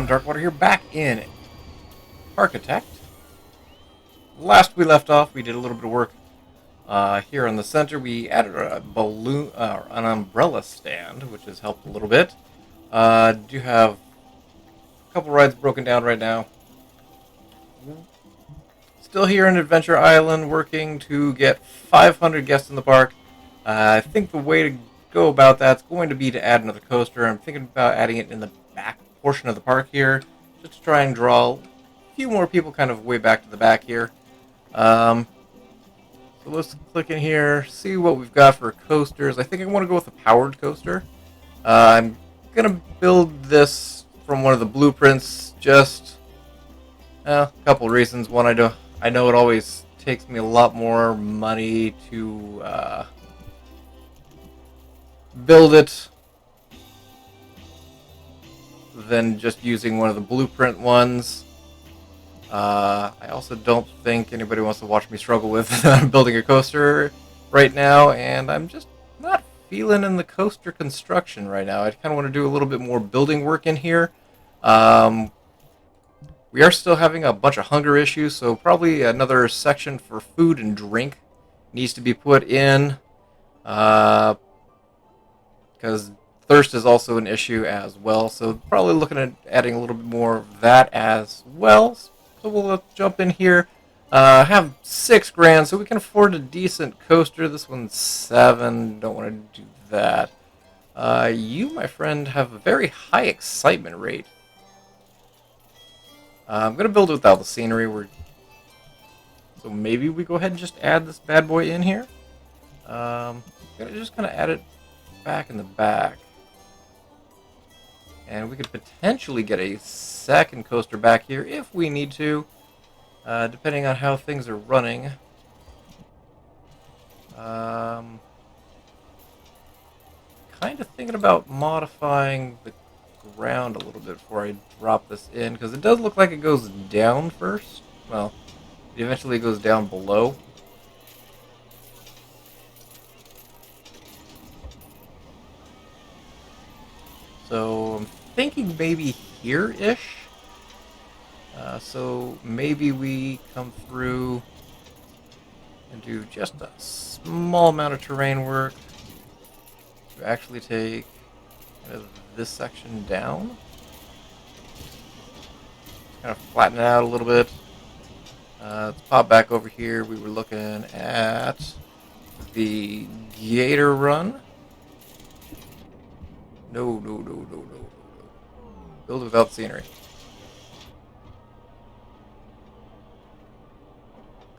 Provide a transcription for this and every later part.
everyone, Darkwater here, back in Parkitect. Last we left off, we did a little bit of work here in the center. We added a balloon, an umbrella stand, which has helped a little bit. Do have a couple rides broken down right now. Still here in Adventure Island, working to get 500 guests in the park. I think the way to go about that's going to be to add another coaster. I'm thinking about adding it in the back portion of the park here, just to try and draw a few more people kind of way back to the back here. So let's click in here, see what we've got for coasters. I think I want to go with a powered coaster. I'm going to build this from one of the blueprints, just a couple of reasons. One, I know it always takes me a lot more money to build it than just using one of the blueprint ones. I also don't think anybody wants to watch me struggle with building a coaster right now, and I'm just not feeling in the coaster construction right now. I kind of want to do a little bit more building work in here. We are still having a bunch of hunger issues, so probably another section for food and drink needs to be put in, because thirst is also an issue as well, so probably looking at adding a little bit more of that as well. So we'll jump in here. Have $6,000, so we can afford a decent coaster. This one's $7,000. Don't want to do that. You, my friend, have a very high excitement rate. I'm gonna build without the scenery. So maybe we go ahead and just add this bad boy in here. Gonna just kind of add it back in the back. And we could potentially get a second coaster back here if we need to, depending on how things are running. Kind of thinking about modifying the ground a little bit before I drop this in, because it does look like it goes down first. Well, it eventually goes down below. So I'm thinking maybe here-ish. So maybe we come through and do just a small amount of terrain work to actually take this section down. Kind of flatten it out a little bit. Let's pop back over here. We were looking at the Gator Run. No. Build without scenery.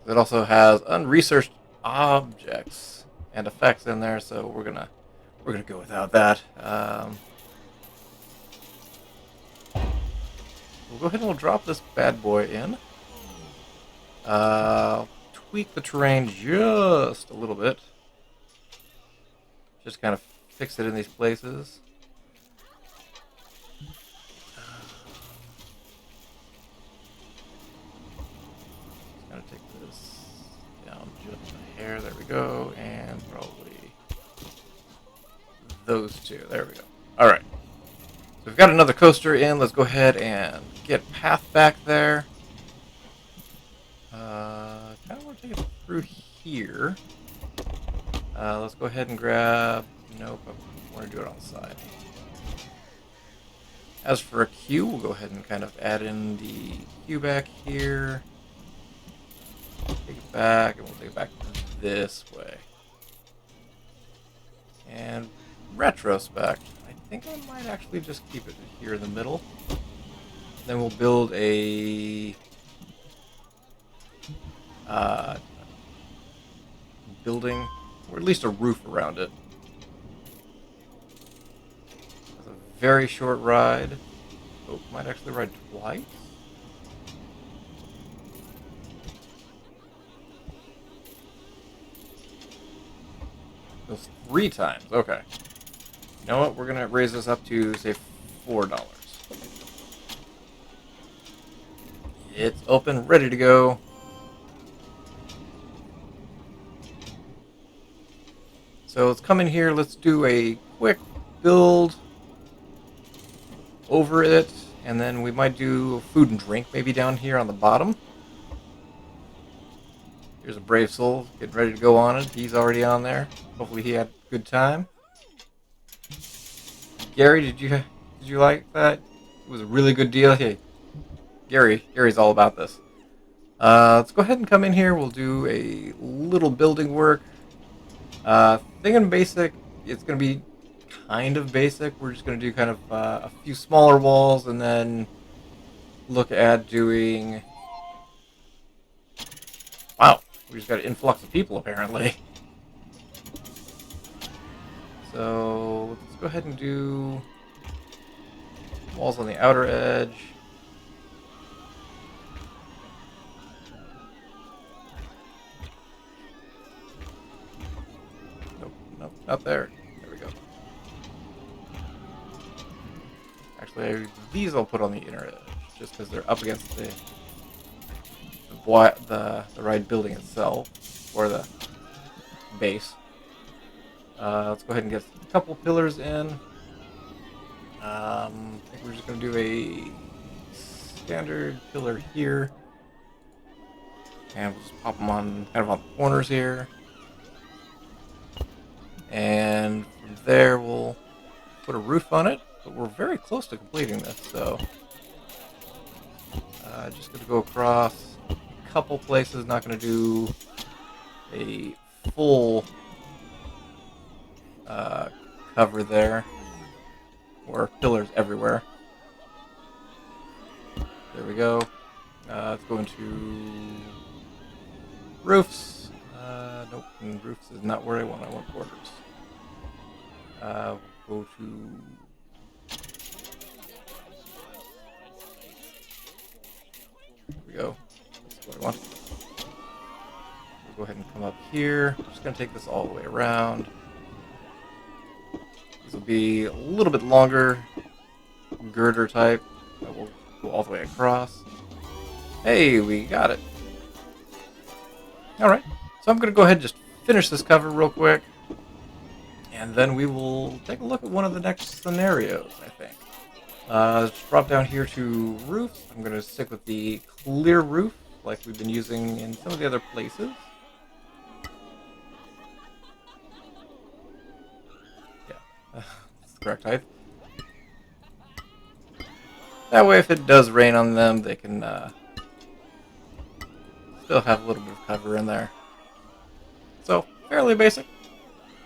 It also has unresearched objects and effects in there, so we're gonna go without that. We'll go ahead and we'll drop this bad boy in. Tweak the terrain just a little bit. Just kind of fix it in these places. Gonna take this down just a hair. There we go, and probably those two. There we go. All right. So we've got another coaster in. Let's go ahead and get path back there. Kind of want to take it through here. Let's go ahead and grab. Nope, I want to do it on the side. As for a queue, we'll go ahead and kind of add in the queue back here. Take it back, and we'll take it back this way. And retrospect, I think I might actually just keep it here in the middle. Then we'll build a building, or at least a roof around it. It's a very short ride. Oh, might actually ride twice. Goes 3 times. Okay. You know what? We're gonna raise this up to say $4. It's open, ready to go. So let's come in here. Let's do a quick build over it, And then we might do food and drink maybe down here on the bottom. Here's a brave soul getting ready to go on it. He's already on there. Hopefully he had a good time. Gary, did you like that? It was a really good deal. Hey, Gary's all about this. Let's go ahead and come in here. We'll do a little building work. Thinking basic. It's going to be kind of basic. We're just going to do kind of a few smaller walls and then look at doing... Wow, we just got an influx of people apparently. So let's go ahead and do walls on the outer edge. Nope, not there. There we go. Actually, these I'll put on the inner edge, just because they're up against the right building itself, or the base. Let's go ahead and get a couple pillars in. I think we're just going to do a standard pillar here. And we'll just pop them on kind of on the corners here. And from there we'll put a roof on it. But we're very close to completing this, so just going to go across a couple places. Not going to do a full cover there, or pillars everywhere. There we go. Let's go into roofs. Nope, and roofs is not where I want. I want borders. We'll go to... There we go. That's what I want. We'll go ahead and come up here. I'm just going to take this all the way around. This will be a little bit longer girder type. We'll go all the way across. Hey, we got it. Alright, so I'm going to go ahead and just finish this cover real quick. And then we will take a look at one of the next scenarios, I think. Let's drop down here to roofs. I'm going to stick with the clear roof, like we've been using in some of the other places. Yeah, that's the correct height. That way, if it does rain on them, they can still have a little bit of cover in there. So, fairly basic.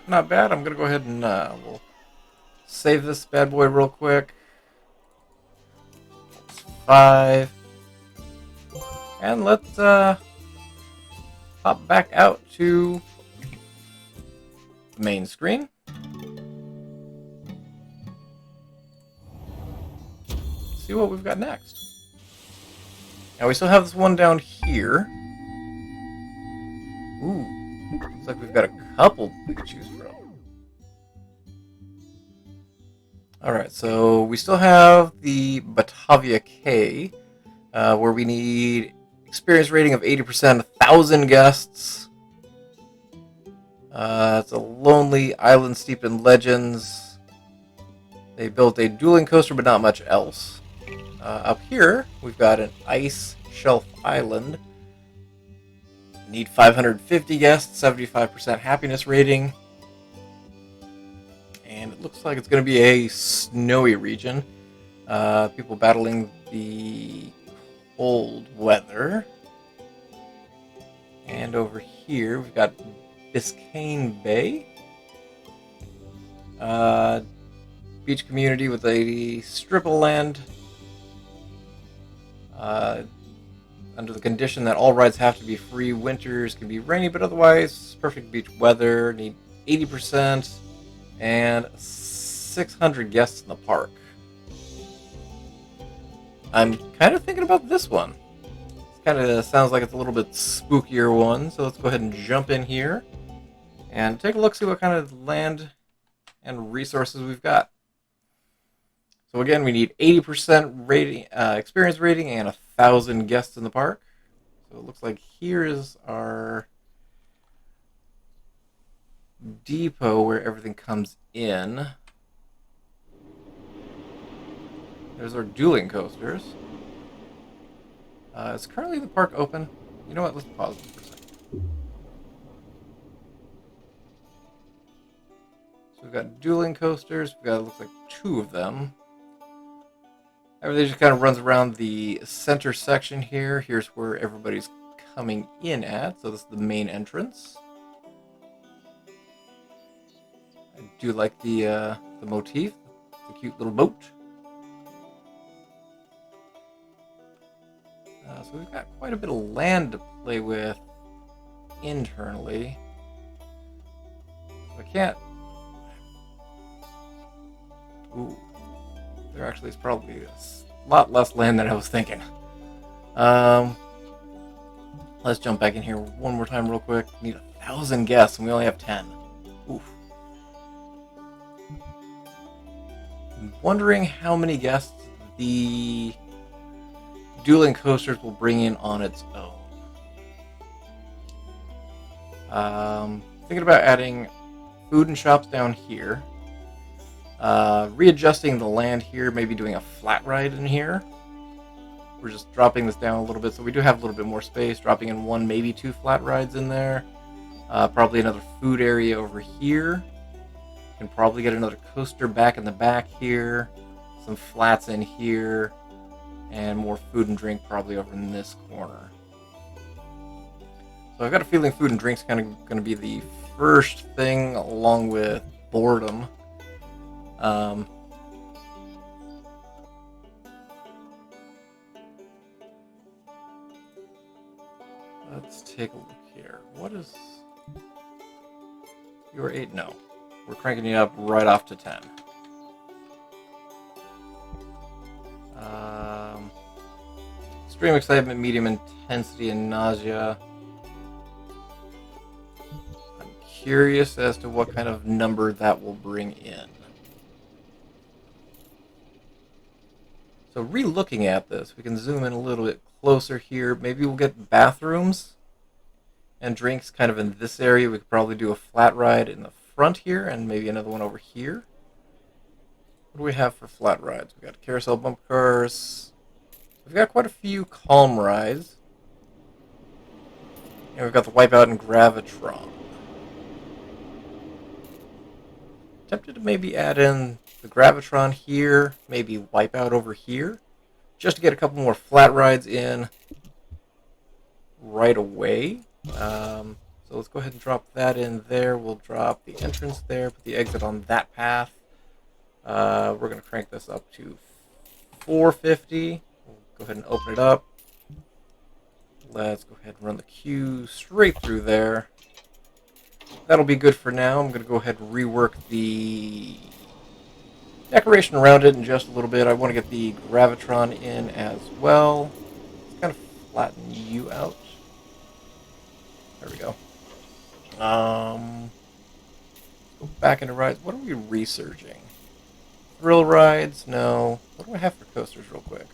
Not bad. I'm going to go ahead and we'll save this bad boy real quick. 5. And let's pop back out to the main screen. See what we've got next. Now we still have this one down here. Ooh, looks like we've got a couple we can choose from. Alright, so we still have the Batavia K, where we need experience rating of 80%, 1,000 guests. It's a lonely island steeped in legends. They built a dueling coaster, but not much else. Up here, we've got an ice shelf island. Need 550 guests, 75% happiness rating. And it looks like it's going to be a snowy region. People battling the cold weather. And over here, we've got Biscayne Bay. Beach community with a strip of land. Under the condition that all rides have to be free. Winters can be rainy, but otherwise perfect beach weather. Need 80% and 600 guests in the park. I'm kind of thinking about this one. It kind of sounds like it's a little bit spookier one, so let's go ahead and jump in here and take a look, see what kind of land and resources we've got. So again, we need 80% rating, experience rating and 1,000 guests in the park. So it looks like here is our depot where everything comes in. There's our dueling coasters. Is currently the park open? You know what? Let's pause it for a second. So we've got dueling coasters. We've got, it looks like 2 of them. Everything just kind of runs around the center section here. Here's where everybody's coming in at. So this is the main entrance. I do like the motif. It's a cute little boat. So we've got quite a bit of land to play with internally. So I can't... Ooh. There actually is probably a lot less land than I was thinking. Let's jump back in here one more time real quick. Need 1,000 guests and we only have 10. Oof. I'm wondering how many guests the dueling coasters will bring in on its own. Thinking about adding food and shops down here. Readjusting the land here, maybe doing a flat ride in here. We're just dropping this down a little bit, so we do have a little bit more space. Dropping in 1, maybe 2 flat rides in there. Probably another food area over here. Can probably get another coaster back in the back here. Some flats in here. And more food and drink probably over in this corner. So I've got a feeling food and drink's kind of going to be the first thing, along with boredom. Let's take a look here. What is... You're 8? No. We're cranking you up right off to 10. Extreme excitement, medium intensity, and nausea. I'm curious as to what kind of number that will bring in. So re-looking at this, we can zoom in a little bit closer here. Maybe we'll get bathrooms and drinks kind of in this area. We could probably do a flat ride in the front here and maybe another one over here. What do we have for flat rides? We've got carousel bumper cars. We've got quite a few calm rides. And we've got the Wipeout and Gravitron. Tempted to maybe add in the Gravitron here, maybe Wipeout over here, just to get a couple more flat rides in right away. So let's go ahead and drop that in there. We'll drop the entrance there, put the exit on that path. We're going to crank this up to 450. We'll go ahead and open it up. Let's go ahead and run the queue straight through there. That'll be good for now. I'm going to go ahead and rework the decoration around it in just a little bit. I want to get the Gravitron in as well. Let's kind of flatten you out. There we go. Go back into rides. What are we researching? Thrill rides? No. What do I have for coasters real quick?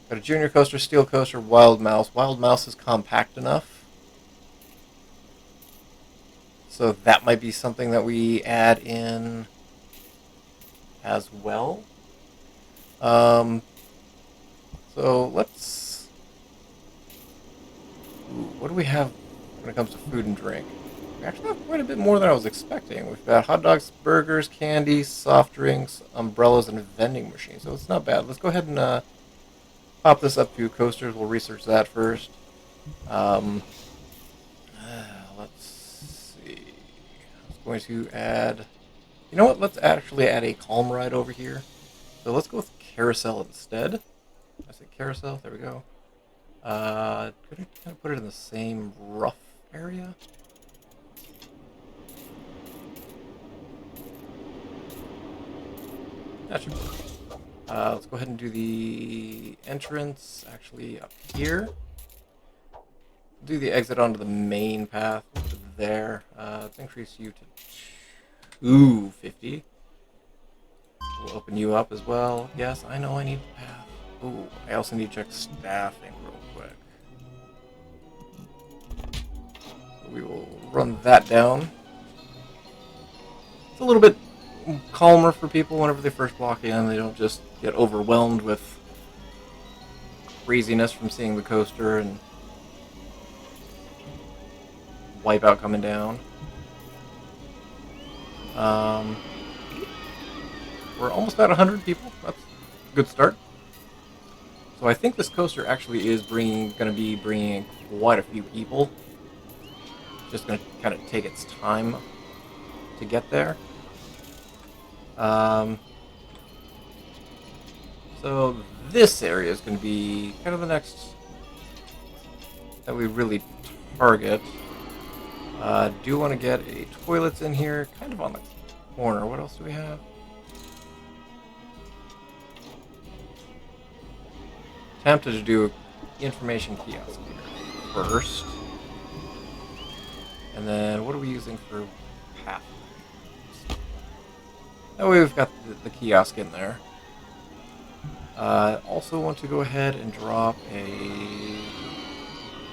Got a junior coaster, steel coaster, Wild Mouse. Wild Mouse is compact enough. So that might be something that we add in as well. So let's... what do we have when it comes to food and drink? We actually have quite a bit more than I was expecting. We've got hot dogs, burgers, candy, soft drinks, umbrellas, and a vending machine. So it's not bad. Let's go ahead and pop this up to coasters. We'll research that first. Let's see. I was going to add... You know what? Let's actually add a calm ride over here. So let's go with carousel instead. I say carousel. There we go. Could I kind of put it in the same rough area? That should work. Let's go ahead and do the entrance actually up here. Do the exit onto the main path there. Let's increase you to 250. We'll open you up as well. Yes, I know I need a path. Ooh, I also need to check staffing real quick. So we will run that down. It's a little bit calmer for people whenever they first walk in. They don't just get overwhelmed with craziness from seeing the coaster and Wipeout coming down. We're almost at 100 people. That's a good start. So I think this coaster actually is going to be bringing quite a few people. Just going to kind of take its time to get there. So this area is going to be kind of the next that we really target. Do want to get a toilets in here, kind of on the corner. What else do we have? Tempted to do an information kiosk here first. And then what are we using for pathways? That way we've got the kiosk in there. Also want to go ahead and drop a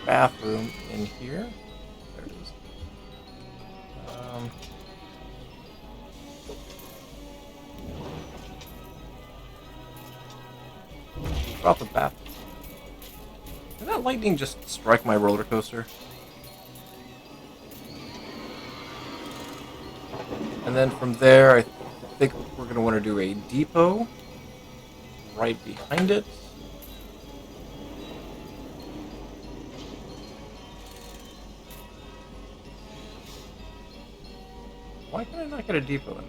bathroom in here. There it is. Drop the bath. Did that lightning just strike my roller coaster? And then from there, I think we're going to want to do a depot right behind it. Why can I not get a depot in there?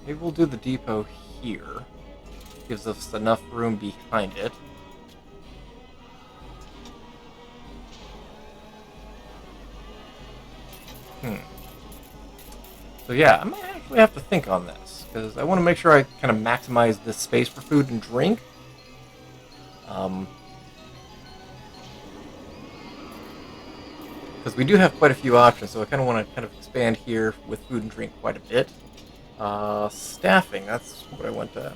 Maybe we'll do the depot here. Gives us enough room behind it. So yeah, I might actually have to think on this, because I want to make sure I kind of maximize this space for food and drink. Because we do have quite a few options, so I kind of want to kind of expand here with food and drink quite a bit. Staffing, that's what I wanted to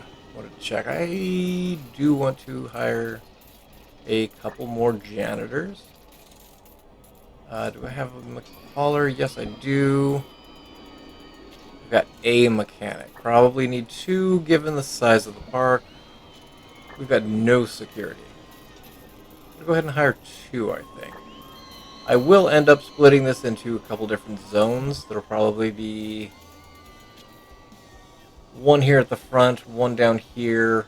check. I do want to hire a couple more janitors. Do I have a caller? Yes, I do. I've got a mechanic. Probably need 2 given the size of the park. We've got no security. I'm gonna go ahead and hire 2, I think. I will end up splitting this into a couple different zones. There'll probably be 1 here at the front, 1 down here,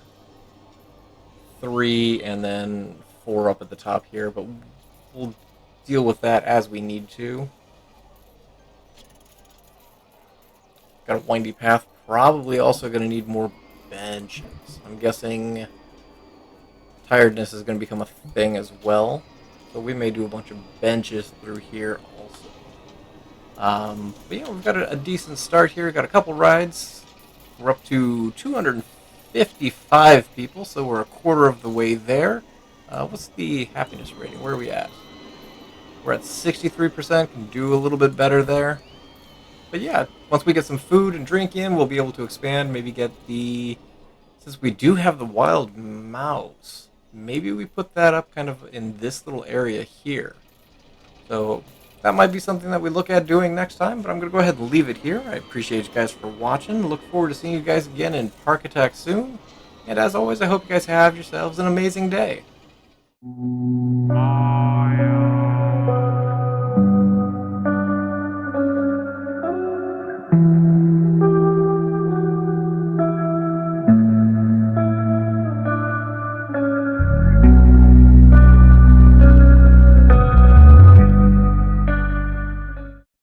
3, and then 4 up at the top here, but we'll deal with that as we need to. Got a windy path. Probably also going to need more benches. I'm guessing tiredness is going to become a thing as well. So we may do a bunch of benches through here also. But yeah, we've got a decent start here. Got a couple rides. We're up to 255 people, so we're a quarter of the way there. What's the happiness rating? Where are we at? We're at 63%. Can do a little bit better there. But yeah, once we get some food and drink in, we'll be able to expand. Maybe get the... Since we do have the wild mouse, maybe we put that up kind of in this little area here. So that might be something that we look at doing next time, but I'm going to go ahead and leave it here. I appreciate you guys for watching. Look forward to seeing you guys again in Parkitect soon. And as always, I hope you guys have yourselves an amazing day.